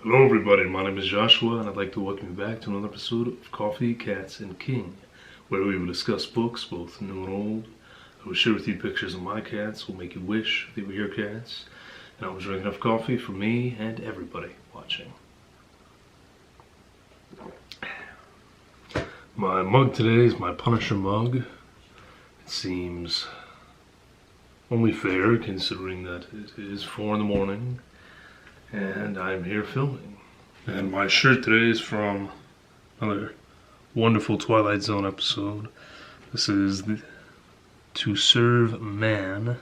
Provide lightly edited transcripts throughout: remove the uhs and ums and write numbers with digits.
Hello everybody, my name is Joshua and I'd like to welcome you back to another episode of Coffee, Cats, and King, where we will discuss books, both new and old. I will share with you pictures of my cats, will make you wish they were your cats, and I will drink enough coffee for me and everybody watching. My mug today is my Punisher mug. It seems only fair considering that it is 4 in the morning. And I'm here filming. And my shirt today is from another wonderful Twilight Zone episode. This is To Serve Man.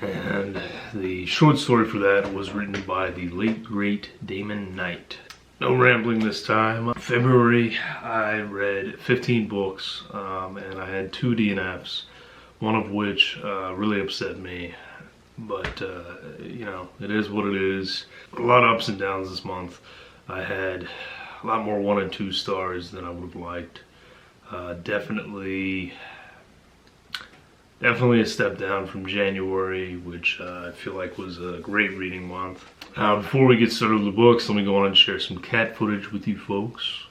And the short story for that was written by the late great Damon Knight. No rambling this time. In February I read 15 books and I had 2 DNFs, one of which really upset me. But, you know, it is what it is. A lot of ups and downs this month. I had a lot more 1 and 2 stars than I would have liked. Definitely a step down from January, which I feel like was a great reading month. Now, before we get started with the books, let me go on and share some cat footage with you folks.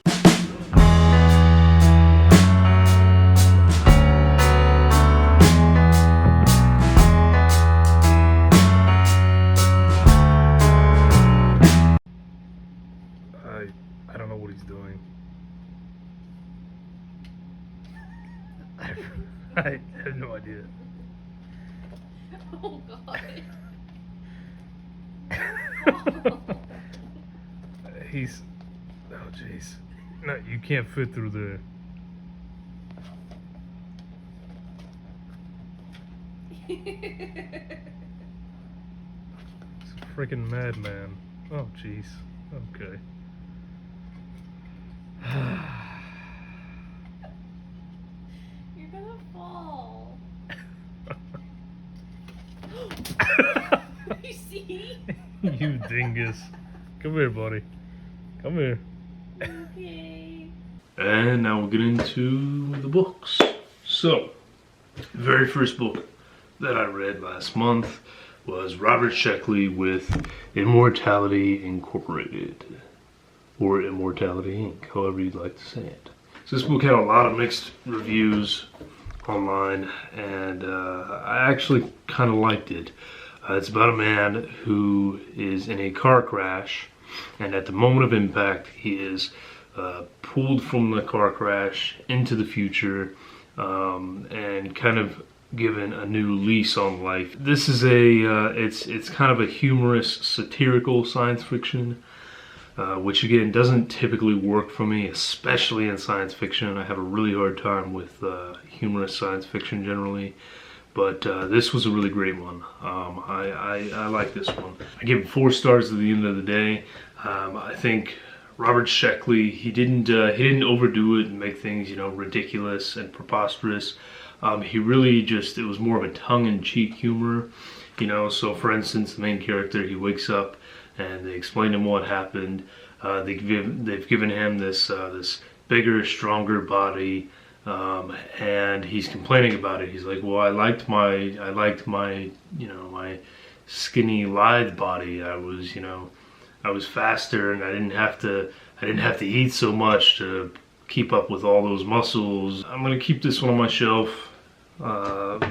I don't know what he's doing. I have no idea. Oh god. He's... Oh jeez. No, you can't fit through there. He's a freaking madman. Oh jeez. Okay. You're gonna fall. You see? You dingus. Come here, buddy. Come here. Okay. And now we'll get into the books. So, the very first book that I read last month was Robert Sheckley with Immortality Incorporated. Or Immortality Inc., however you'd like to say it. So this book had a lot of mixed reviews online, and I actually kind of liked it. It's about a man who is in a car crash, and at the moment of impact, he is pulled from the car crash into the future, and kind of given a new lease on life. This is it's kind of a humorous, satirical science fiction. Which again doesn't typically work for me, especially in science fiction. I have a really hard time with humorous science fiction generally, but this was a really great one. I like this one. I give it 4 stars at the end of the day. I think Robert Sheckley, he didn't overdo it and make things, you know, ridiculous and preposterous. He really it was more of a tongue-in-cheek humor, you know. So for instance, the main character, he wakes up and they explain to him what happened. They've given him this bigger, stronger body, and he's complaining about it. He's like, "Well, I liked my, you know, my skinny, lithe body. I was faster, and I didn't have to eat so much to keep up with all those muscles. I'm gonna keep this one on my shelf.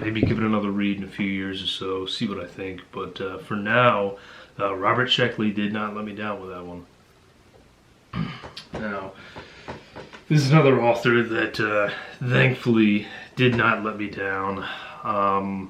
Maybe give it another read in a few years or so, see what I think. But for now." Robert Sheckley did not let me down with that one. Now, this is another author that thankfully did not let me down. I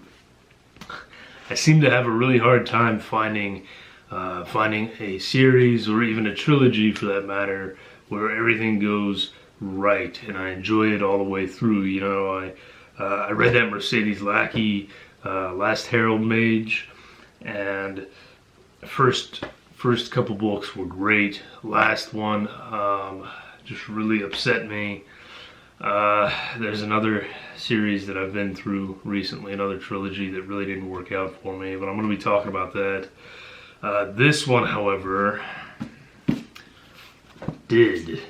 seem to have a really hard time finding a series or even a trilogy for that matter where everything goes right and I enjoy it all the way through. You know, I read that Mercedes Lackey Last Herald Mage, and first couple books were great. Last one just really upset me. There's another series that I've been through recently, another trilogy that really didn't work out for me, but I'm going to be talking about that. This one, however, did.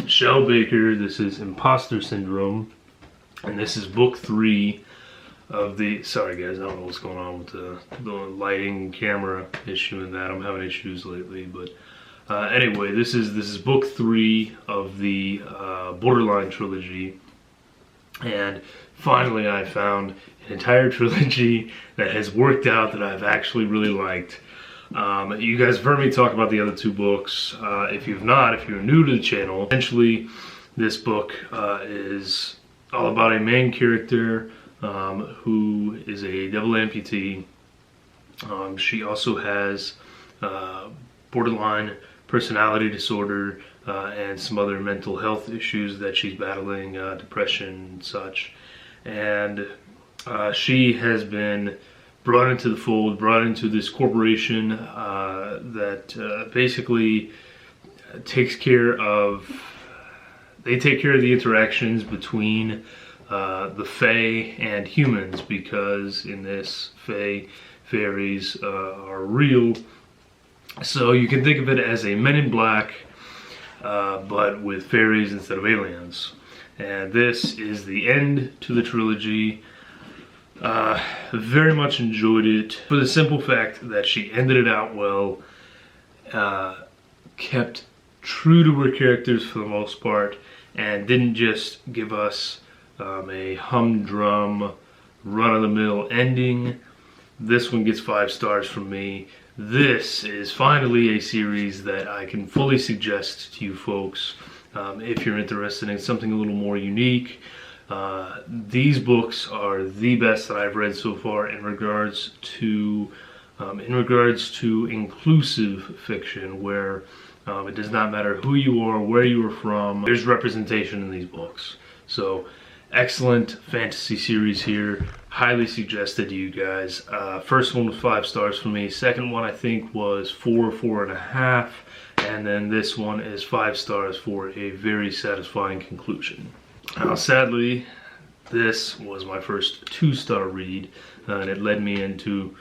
Michelle Baker, this is Impostor Syndrome, and this is book 3. of the, sorry guys, I don't know what's going on with the lighting camera issue and that. I'm having issues lately, but anyway, this is book 3 of the Borderline trilogy, and finally I found an entire trilogy that has worked out that I've actually really liked. You guys have heard me talk about the other 2 books. If you've not, if you're new to the channel, essentially this book is all about a main character who is a double amputee. She also has borderline personality disorder and some other mental health issues that she's battling, depression and such. And she has been brought into the fold, brought into this corporation that basically takes care of, they take care of the interactions between the Fae and humans, because in this fairies are real. So you can think of it as a Men in Black, but with fairies instead of aliens. And this is the end to the trilogy. Very much enjoyed it for the simple fact that she ended it out well, kept true to her characters for the most part, and didn't just give us a humdrum, run-of-the-mill ending. This one gets 5 stars from me. This is finally a series that I can fully suggest to you folks if you're interested in something a little more unique. These books are the best that I've read so far in regards to inclusive fiction, where it does not matter who you are, where you are from. There's representation in these books. So excellent fantasy series here. Highly suggested to you guys. First one was 5 stars for me. Second one I think was 4.5, and then this one is 5 stars for a very satisfying conclusion. Now, sadly, this was my first 2-star read, and it led me into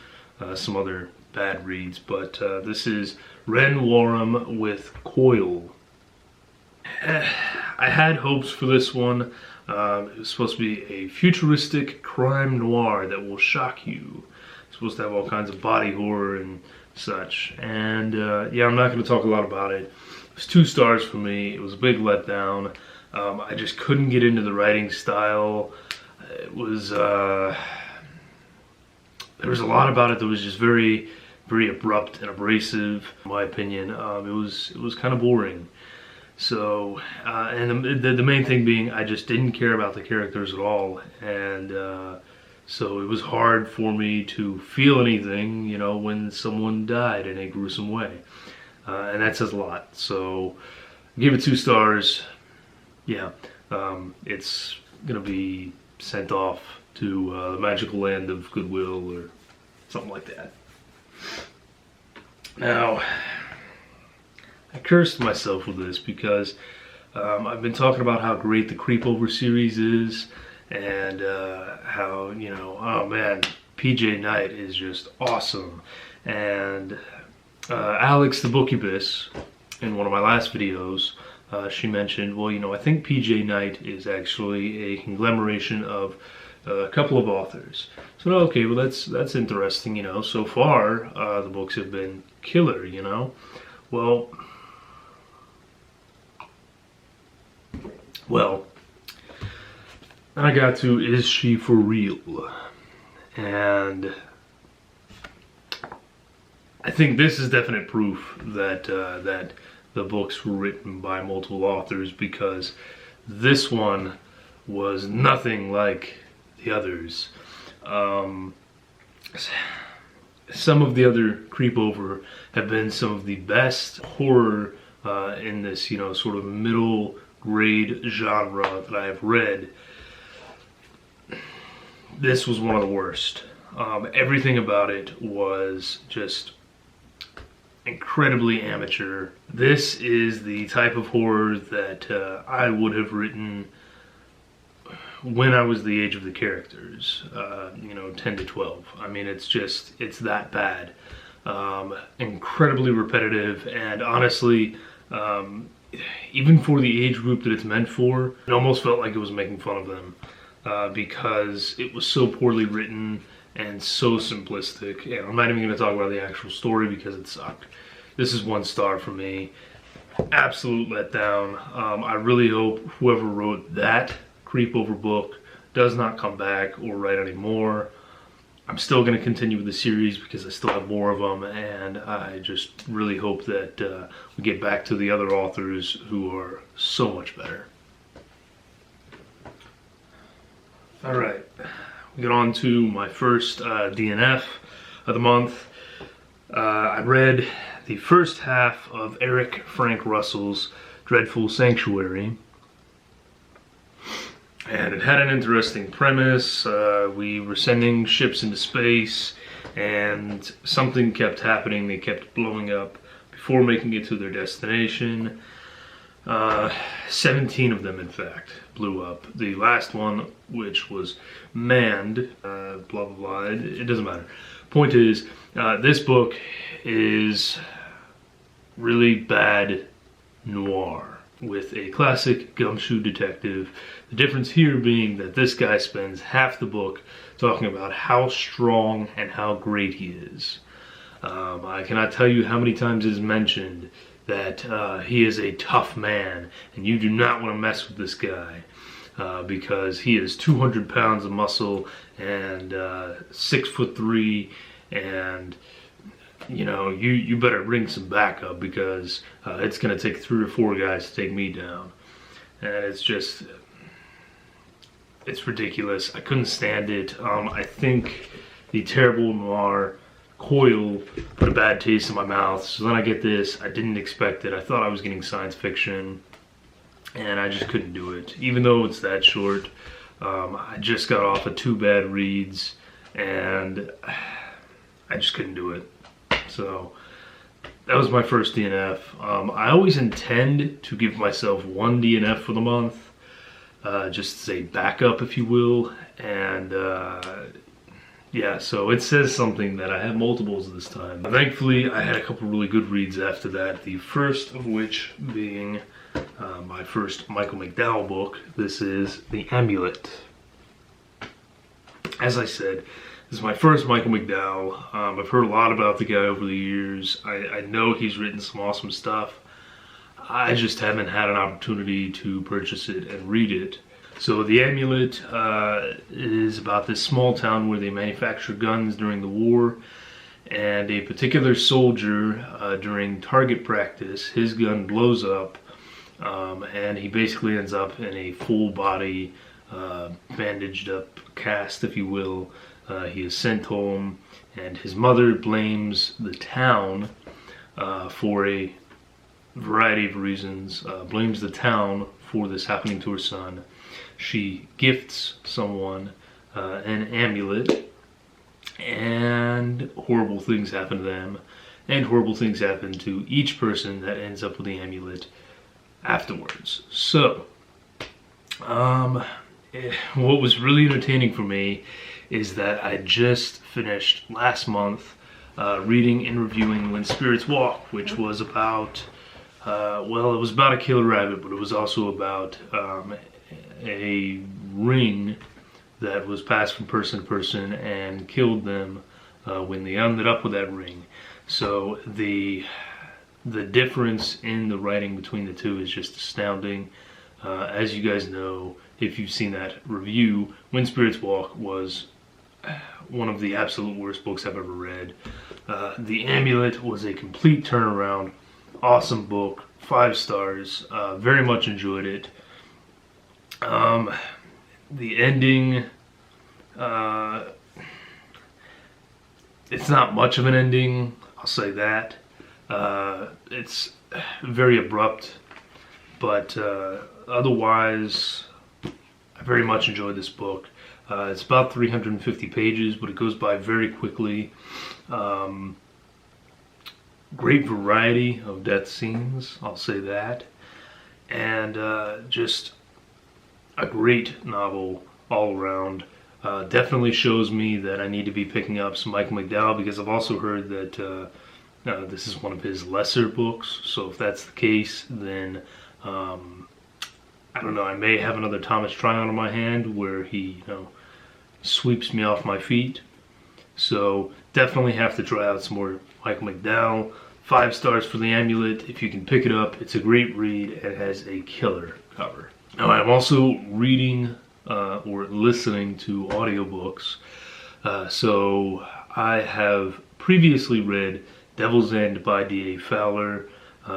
some other bad reads. But this is Ren Warham with Coil. I had hopes for this one. It was supposed to be a futuristic crime noir that will shock you. It's supposed to have all kinds of body horror and such. And yeah, I'm not going to talk a lot about it. It was 2 stars for me. It was a big letdown. I just couldn't get into the writing style. It was there was a lot about it that was just very, very abrupt and abrasive, in my opinion. It was kind of boring. So, and the main thing being, I just didn't care about the characters at all, and so it was hard for me to feel anything, you know, when someone died in a gruesome way, and that says a lot. So, give it 2 stars. Yeah, it's gonna be sent off to the magical land of Goodwill or something like that. Now, I cursed myself with this because I've been talking about how great the Creepover series is, and how, you know, oh man, PJ Knight is just awesome. And Alex the Bookubus, in one of my last videos, she mentioned, well, you know, I think PJ Knight is actually a conglomeration of a couple of authors. So, okay, well, that's interesting, you know. So far, the books have been killer, you know. Well, I got to, is she for real? And I think this is definite proof that that the books were written by multiple authors, because this one was nothing like the others. Some of the other Creepover have been some of the best horror in this, you know, sort of middle grade genre that I have read. This was one of the worst. Everything about it was just incredibly amateur. This is the type of horror that I would have written when I was the age of the characters, you know, 10 to 12. I mean, it's that bad. Incredibly repetitive, and honestly, even for the age group that it's meant for, it almost felt like it was making fun of them. because it was so poorly written and so simplistic. And I'm not even going to talk about the actual story because it sucked. This is 1 star for me. Absolute letdown. I really hope whoever wrote that Creepover book does not come back or write anymore. I'm still going to continue with the series because I still have more of them, and I just really hope that we get back to the other authors who are so much better. Alright, we get on to my first DNF of the month. I read the first half of Eric Frank Russell's Dreadful Sanctuary. And it had an interesting premise. We were sending ships into space, and something kept happening. They kept blowing up before making it to their destination. 17 of them, in fact, blew up. The last one, which was manned, blah, blah, blah, it doesn't matter. Point is, this book is really bad noir with a classic gumshoe detective. The difference here being that this guy spends half the book talking about how strong and how great he is. I cannot tell you how many times it is mentioned that he is a tough man, and you do not want to mess with this guy because he is 200 pounds of muscle and 6'3", and you know, you better bring some backup because it's going to take 3 or 4 guys to take me down. And it's ridiculous. I couldn't stand it. I think the terrible noir Coil put a bad taste in my mouth. So then I get this. I didn't expect it. I thought I was getting science fiction, and I just couldn't do it. Even though it's that short, I just got off of 2 bad reads, and I just couldn't do it. So that was my first DNF. I always intend to give myself 1 DNF for the month, just as a backup, if you will. And yeah, so it says something that I have multiples this time. Thankfully, I had a couple really good reads after that. The first of which being my first Michael McDowell book. This is The Amulet. As I said, this is my first Michael McDowell. I've heard a lot about the guy over the years. I know he's written some awesome stuff. I just haven't had an opportunity to purchase it and read it. So The Amulet is about this small town where they manufacture guns during the war. And a particular soldier, during target practice, his gun blows up. And he basically ends up in a full body, bandaged up cast, if you will. He is sent home, and his mother blames the town for a variety of reasons, blames the town for this happening to her son. She gifts someone an amulet, and horrible things happen to them, and horrible things happen to each person that ends up with the amulet afterwards. So, what was really entertaining for me is that I just finished last month reading and reviewing When Spirits Walk, which was about, well, it was about a killer rabbit, but it was also about a ring that was passed from person to person and killed them when they ended up with that ring. So the difference in the writing between the two is just astounding. As you guys know, if you've seen that review, When Spirits Walk was one of the absolute worst books I've ever read. The Amulet was a complete turnaround. Awesome book, 5 stars. Very much enjoyed it. The ending, it's not much of an ending, I'll say that. It's very abrupt, but otherwise, I very much enjoyed this book. It's about 350 pages, but it goes by very quickly. Great variety of death scenes, I'll say that. And just a great novel all around. Definitely shows me that I need to be picking up some Michael McDowell, because I've also heard that this is one of his lesser books. So if that's the case, then I don't know, I may have another Thomas Tryon on my hand where he, sweeps me off my feet. So definitely have to try out some more Michael McDowell. 5 stars for the Amulet. If you can pick it up, it's a great read and has a killer cover. Now I'm also reading or listening to audiobooks. So I have previously read Devil's End by D.A. Fowler.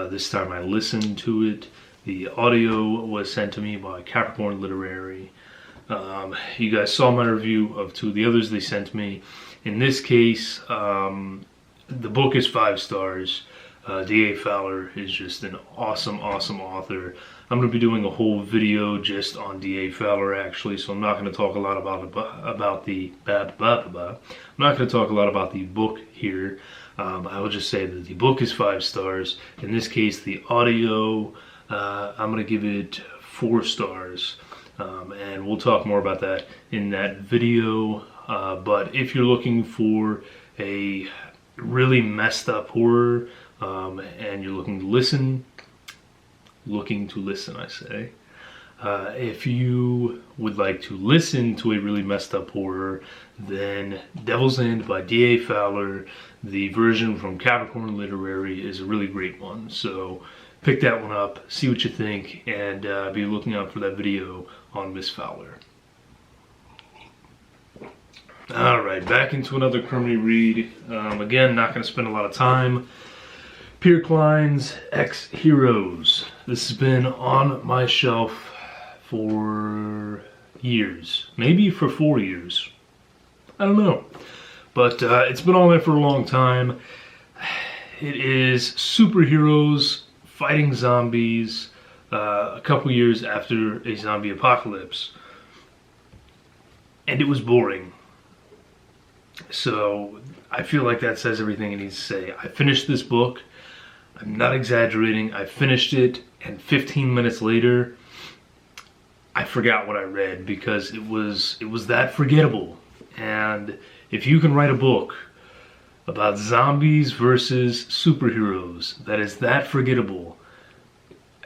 This time I listened to it. The audio was sent to me by Capricorn Literary. You guys saw my review of 2 of the others they sent me. In this case, the book is 5 stars. D.A. Fowler is just an awesome author. I'm going to be doing a whole video just on D.A. Fowler actually, so I'm not going to talk a lot about the I'm not going to talk a lot about the book here. I will just say that the book is 5 stars. In this case, the audio, I'm going to give it 4 stars. And we'll talk more about that in that video. But if you're looking for a really messed up horror, and you're looking to listen, I say. If you would like to listen to a really messed up horror, then Devil's End by D.A. Fowler, the version from Capricorn Literary, is a really great one. So pick that one up, see what you think, and be looking out for that video on Miss Fowler. Alright, back into another Criminy read. Again, not going to spend a lot of time. Pierre Klein's X Heroes. This has been on my shelf for years. Maybe for 4 years. I don't know. But it's been on there for a long time. It is superheroes fighting zombies a couple years after a zombie apocalypse. And it was boring. So I feel like that says everything it needs to say. I finished this book. I'm not exaggerating. I finished it, and 15 minutes later, I forgot what I read because it was that forgettable. And if you can write a book about zombies versus superheroes that is that forgettable,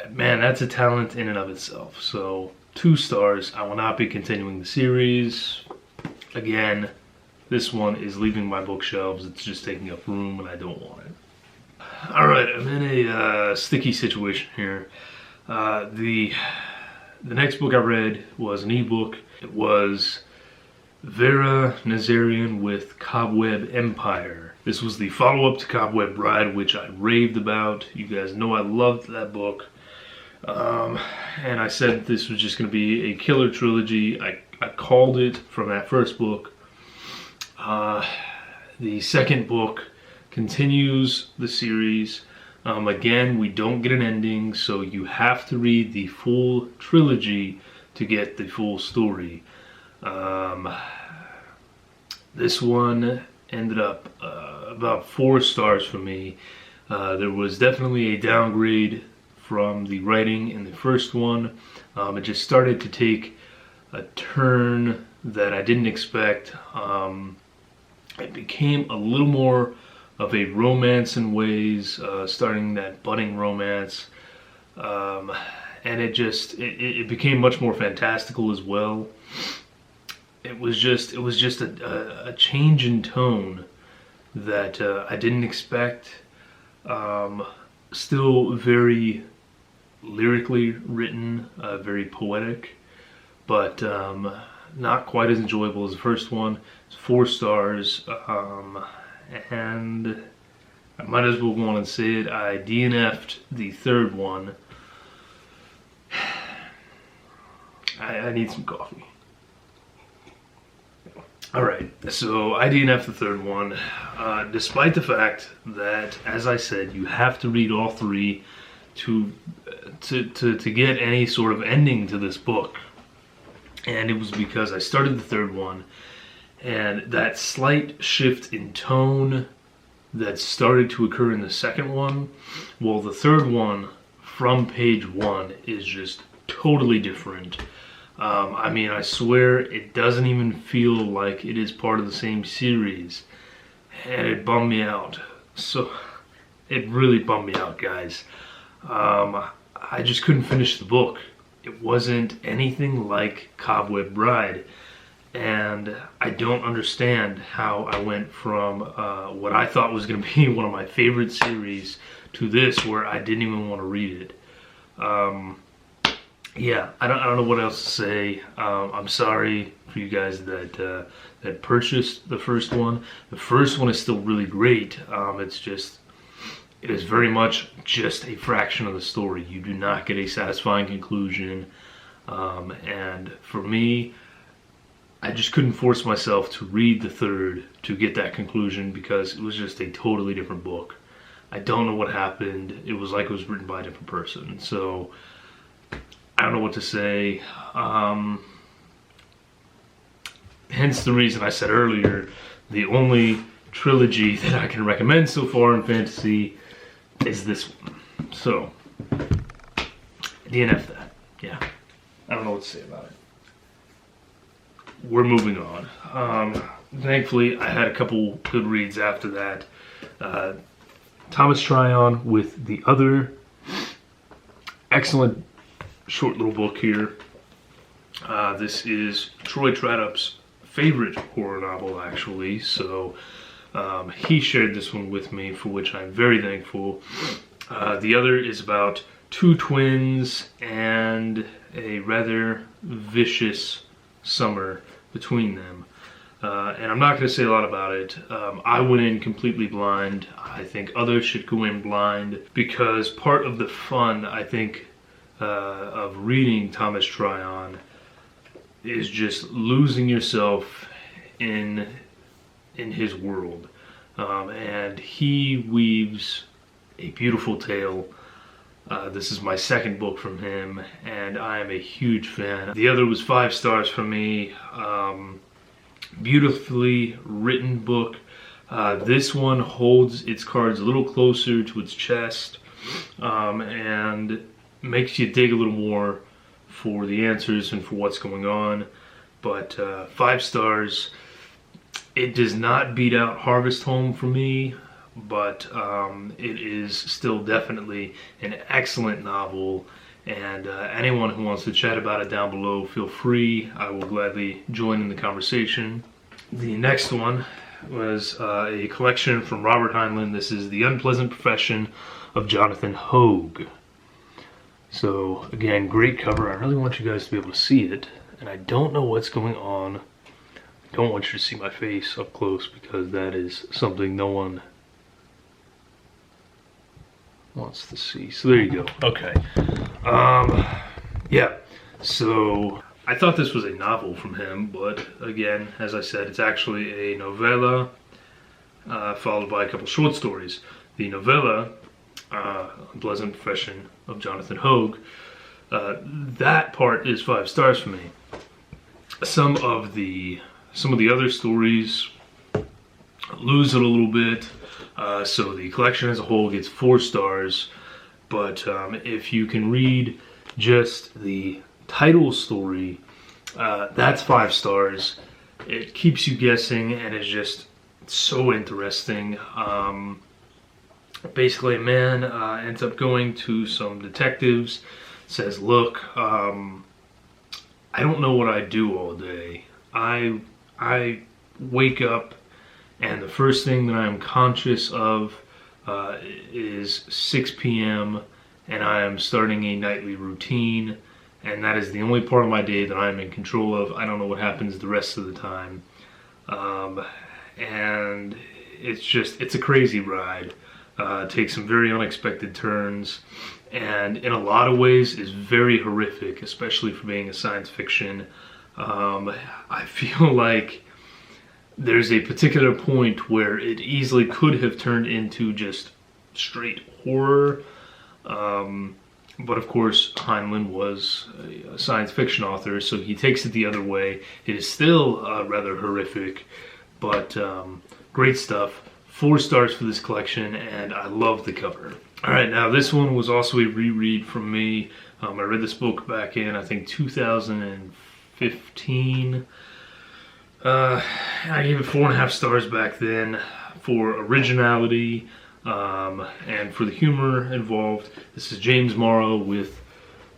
man, that's a talent in and of itself. So 2 stars. I will not be continuing the series. Again, this one is leaving my bookshelves. It's just taking up room and I don't want it. Alright, I'm in a sticky situation here. The next book I read was an ebook. It was Vera Nazarian with Cobweb Empire. This was the follow-up to Cobweb Bride, which I raved about. You guys know I loved that book. And I said this was just going to be a killer trilogy. I called it from that first book. The second book continues the series. Again, we don't get an ending, so you have to read the full trilogy to get the full story. This one ended up about 4 stars for me. There was definitely a downgrade from the writing in the first one. It just started to take a turn that I didn't expect. It became a little more of a romance in ways, starting that budding romance, and it became much more fantastical as well. It was just a change in tone that I didn't expect. Still very lyrically written, very poetic, but not quite as enjoyable as the first one. It's 4 stars, and I might as well go on and say it. I DNF'd the third one. I need some coffee. Alright, so I DNF'd the third one, despite the fact that, as I said, you have to read all 3 to get any sort of ending to this book. And it was because I started the third one, and that slight shift in tone that started to occur in the second one, well, the third one from page 1 is just totally different. I mean, I swear it doesn't even feel like it is part of the same series, and it bummed me out. So it really bummed me out, guys. I just couldn't finish the book. it wasn't anything like Cobweb Bride. And I don't understand how I went from what I thought was going to be one of my favorite series to this, where I didn't even want to read it. Yeah, I don't know what else to say. I'm sorry for you guys that that purchased the first one. The first one is still really great. It is very much just a fraction of the story. You do not get a satisfying conclusion. And for me, I just couldn't force myself to read the third to get that conclusion, because it was just a totally different book. I don't know what happened. It was like it was written by a different person. So I don't know what to say. Hence the reason I said earlier, the only trilogy that I can recommend so far in fantasy is this one. So, DNF that. Yeah. I don't know what to say about it. We're moving on. Thankfully, I had a couple good reads after that. Thomas Tryon with The Other. Excellent short little book here. This is Troy Tradup's favorite horror novel, actually. So he shared this one with me, for which I'm very thankful. The Other is about two twins and a rather vicious summer between them. And I'm not going to say a lot about it. I went in completely blind. I think others should go in blind, because part of the fun, I think, of reading Thomas Tryon is just losing yourself in his world. And he weaves a beautiful tale. This is my second book from him, and I am a huge fan. The Other was 5 stars for me. Beautifully written book. This one holds its cards a little closer to its chest, and makes you dig a little more for the answers and for what's going on. But 5 stars. It does not beat out Harvest Home for me, but it is still definitely an excellent novel. And anyone who wants to chat about it down below, feel free. I will gladly join in the conversation. The next one was a collection from Robert Heinlein. This is The Unpleasant Profession of Jonathan Hough. So again, great cover. I really want you guys to be able to see it. And I don't know what's going on. I don't want you to see my face up close, because that is something no one wants to see. So there you go. Okay. Yeah. So I thought this was a novel from him, but again, as I said, it's actually a novella followed by a couple short stories. The novella, Unpleasant Profession of Jonathan Hough, that part is 5 stars for me. Some of the other stories lose it a little bit. So the collection as a whole gets 4 stars, but if you can read just the title story, that's 5 stars. It keeps you guessing and is just so interesting. Basically, a man ends up going to some detectives, says, look, I don't know what I do all day. I wake up, and the first thing that I'm conscious of is 6 p.m. and I am starting a nightly routine, and that is the only part of my day that I'm in control of. I don't know what happens the rest of the time. And it's a crazy ride. Takes some very unexpected turns, and in a lot of ways is very horrific, especially for being a science fiction. I feel like there's a particular point where it easily could have turned into just straight horror. But of course, Heinlein was a science fiction author, so he takes it the other way. It is still rather horrific, but great stuff. 4 stars for this collection, and I love the cover. Alright, now this one was also a reread from me. I read this book back in, I think, 2015. I gave it 4.5 stars back then for originality and for the humor involved. This is James Morrow with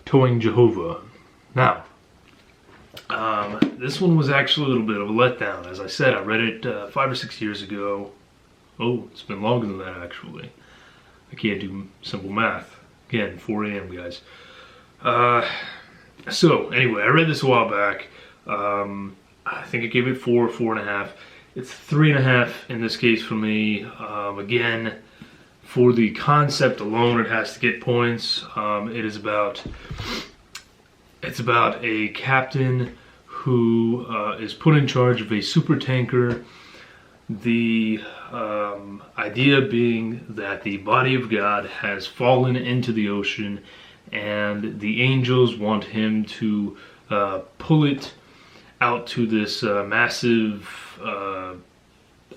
Towing Jehovah. Now, this one was actually a little bit of a letdown. As I said, I read it 5 or 6 years ago. Oh, it's been longer than that, actually. I can't do simple math. Again, 4 a.m., guys. So, anyway, I read this a while back. I think I gave it 4 or 4.5. It's 3.5 in this case for me. Again, for the concept alone, it has to get points. It's about a captain who is put in charge of a super tanker. The idea being that the body of God has fallen into the ocean, and the angels want him to pull it out to this massive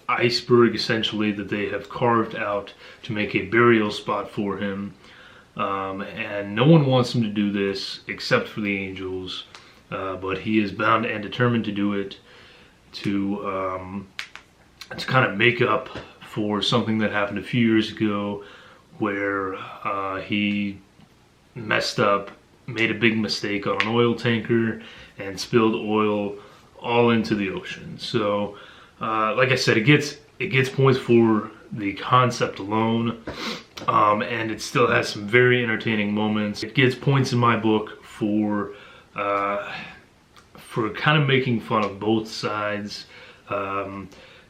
iceberg, essentially, that they have carved out to make a burial spot for him. And no one wants him to do this except for the angels, but he is bound and determined to do it to kind of make up for something that happened a few years ago, where he messed up, made a big mistake on an oil tanker, and spilled oil all into the ocean. So, like I said, it gets points for the concept alone, and it still has some very entertaining moments. It gets points in my book for kind of making fun of both sides.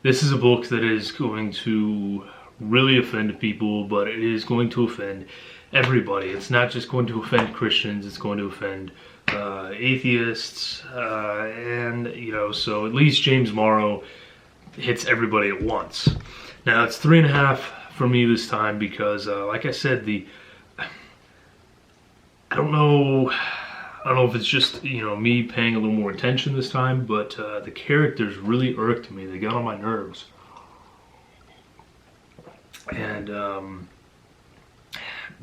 This is a book that is going to really offend people, but it is going to offend everybody. It's not just going to offend Christians, it's going to offend atheists, and so at least James Morrow hits everybody at once. Now it's 3.5 for me this time because, like I said, I don't know if it's just me paying a little more attention this time, but the characters really irked me. They got on my nerves, and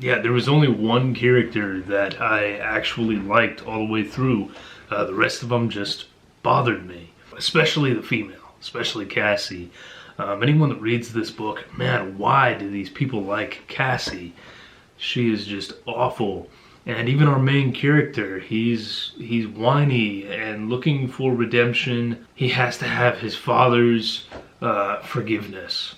yeah, there was only one character that I actually liked all the way through. The rest of them just bothered me, especially the female, especially Cassie. Anyone that reads this book, man, why do these people like Cassie? She is just awful. And even our main character, he's whiny and looking for redemption. He has to have his father's forgiveness,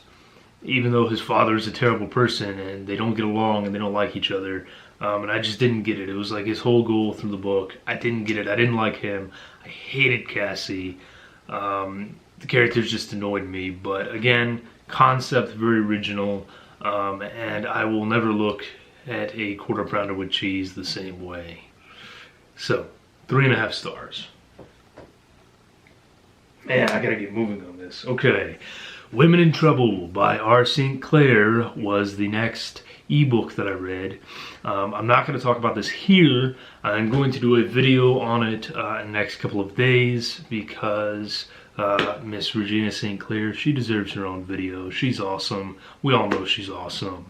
even though his father is a terrible person and they don't get along and they don't like each other. And I just didn't get it. It was like his whole goal through the book. I didn't get it. I didn't like him. I hated Cassie. The characters just annoyed me. But again, concept very original. And I will never look at a quarter pounder with cheese the same way. So, 3.5 stars. Man, I gotta get moving on this. Okay. Women in Trouble by R. St. Clair was the next ebook that I read. I'm not going to talk about this here. I'm going to do a video on it in the next couple of days because Miss Regina St. Clair, she deserves her own video. She's awesome. We all know she's awesome.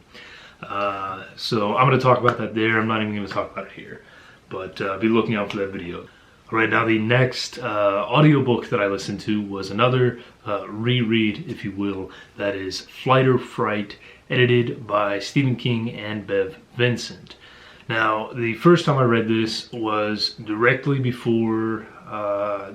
So I'm going to talk about that there. I'm not even going to talk about it here. But be looking out for that video. Alright, now the next audiobook that I listened to was another reread, if you will. That is Flight or Fright, edited by Stephen King and Bev Vincent. Now, the first time I read this was directly before I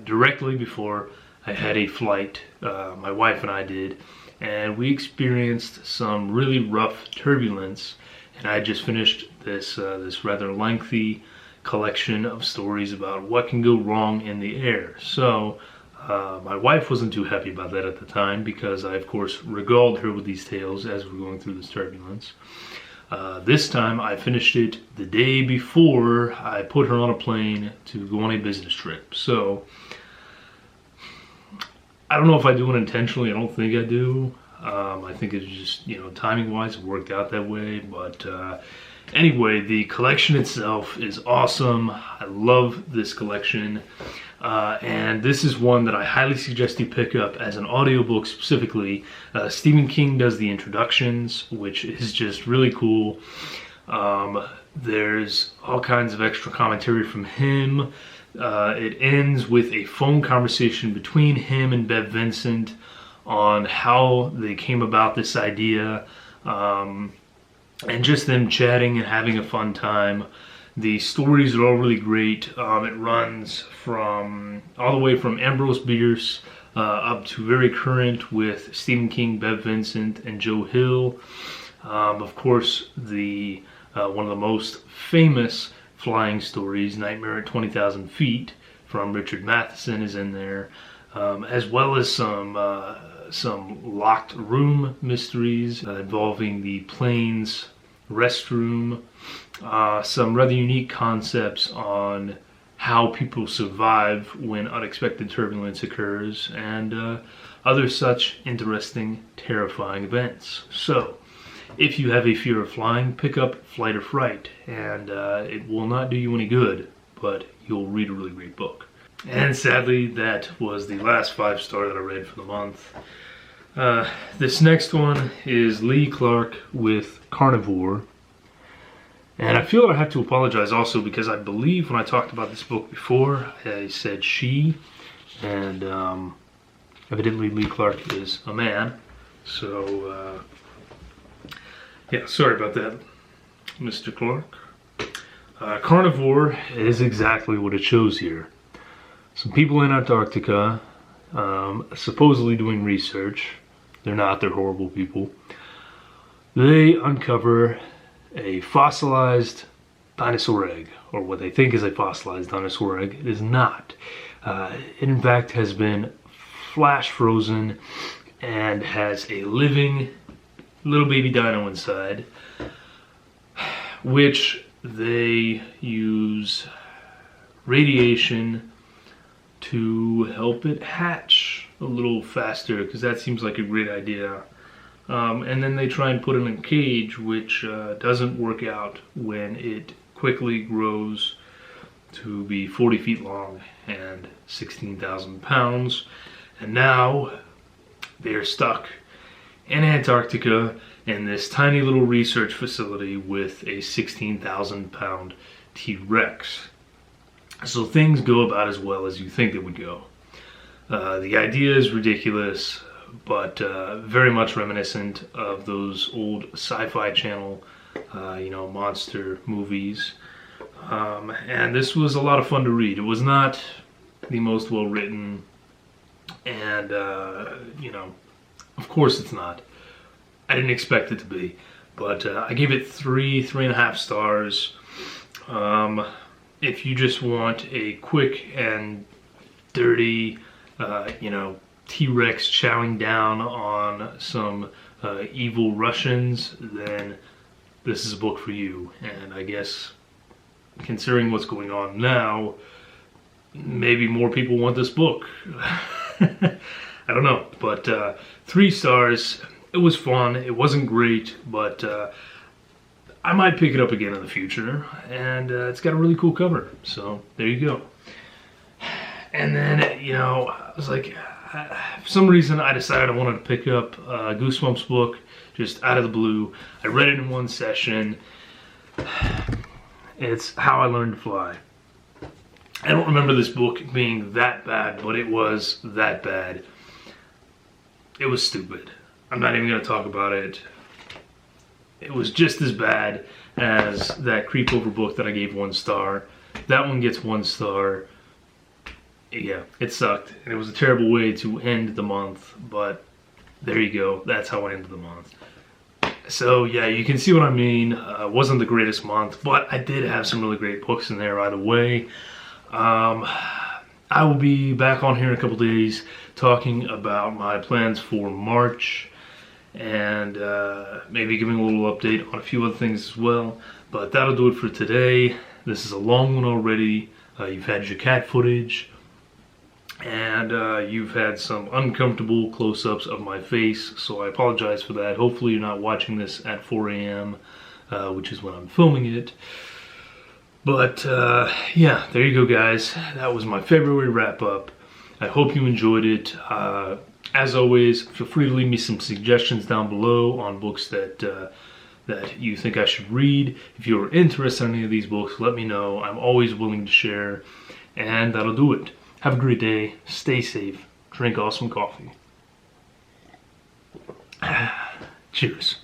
had a flight. My wife and I did, and we experienced some really rough turbulence. And I just finished this rather lengthy collection of stories about what can go wrong in the air. So my wife wasn't too happy about that at the time because I of course regaled her with these tales as we're going through this turbulence. This time I finished it the day before I put her on a plane to go on a business trip. So I don't know if I do it intentionally. I don't think I do. I think it's just, timing wise it worked out that way. But anyway, the collection itself is awesome. I love this collection. And this is one that I highly suggest you pick up as an audiobook specifically. Stephen King does the introductions, which is just really cool. There's all kinds of extra commentary from him. It ends with a phone conversation between him and Bev Vincent on how they came about this idea. And just them chatting and having a fun time. The stories are all really great. It runs from all the way from Ambrose Bierce up to very current with Stephen King, Bev Vincent, and Joe Hill. Of course, the one of the most famous flying stories, Nightmare at 20,000 Feet, from Richard Matheson, is in there, as well as some locked room mysteries involving the plane's restroom, some rather unique concepts on how people survive when unexpected turbulence occurs, and other such interesting, terrifying events. So, if you have a fear of flying, pick up Flight or Fright, and it will not do you any good, but you'll read a really great book. And sadly, that was the last 5-star that I read for the month. This next one is Lee Clark with Carnivore. And I feel that I have to apologize also because I believe when I talked about this book before, I said she, and evidently Lee Clark is a man. So, yeah, sorry about that, Mr. Clark. Carnivore is exactly what it shows here. Some people in Antarctica, supposedly doing research. They're not, they're horrible people. They uncover a fossilized dinosaur egg, or what they think is a fossilized dinosaur egg. It is not. It in fact has been flash frozen and has a living little baby dino inside, which they use radiation to help it hatch a little faster, because that seems like a great idea. And then they try and put it in a cage, which doesn't work out when it quickly grows to be 40 feet long and 16,000 pounds. And now they're stuck in Antarctica in this tiny little research facility with a 16,000 pound T-Rex. So things go about as well as you think they would go. The idea is ridiculous, but very much reminiscent of those old Sci-Fi Channel, monster movies. And this was a lot of fun to read. It was not the most well written, and of course it's not. I didn't expect it to be, but I gave it 3.5 stars. If you just want a quick and dirty, T-Rex chowing down on some evil Russians, then this is a book for you. And I guess, considering what's going on now, maybe more people want this book. I don't know, but 3 stars. It was fun. It wasn't great, but I might pick it up again in the future, and it's got a really cool cover, so there you go. And then, I was like, for some reason I decided I wanted to pick up a Goosebumps book, just out of the blue. I read it in one session. It's How I Learned to Fly. I don't remember this book being that bad, but it was that bad. It was stupid. I'm not even going to talk about it. It was just as bad as that Creepover book that I gave 1 star. That one gets 1 star. Yeah, it sucked. And it was a terrible way to end the month, but there you go. That's how I ended the month. So yeah, you can see what I mean. It wasn't the greatest month, but I did have some really great books in there either way. I will be back on here in a couple days talking about my plans for March, and maybe giving a little update on a few other things as well. But that'll do it for today. This is a long one already. You've had your cat footage, and you've had some uncomfortable close-ups of my face, so I apologize for that. Hopefully you're not watching this at 4 a.m., which is when I'm filming it. But yeah, there you go, guys. That was my February wrap-up. I hope you enjoyed it. As always, feel free to leave me some suggestions down below on books that you think I should read. If you're interested in any of these books, let me know. I'm always willing to share. And that'll do it. Have a great day. Stay safe. Drink awesome coffee. Cheers.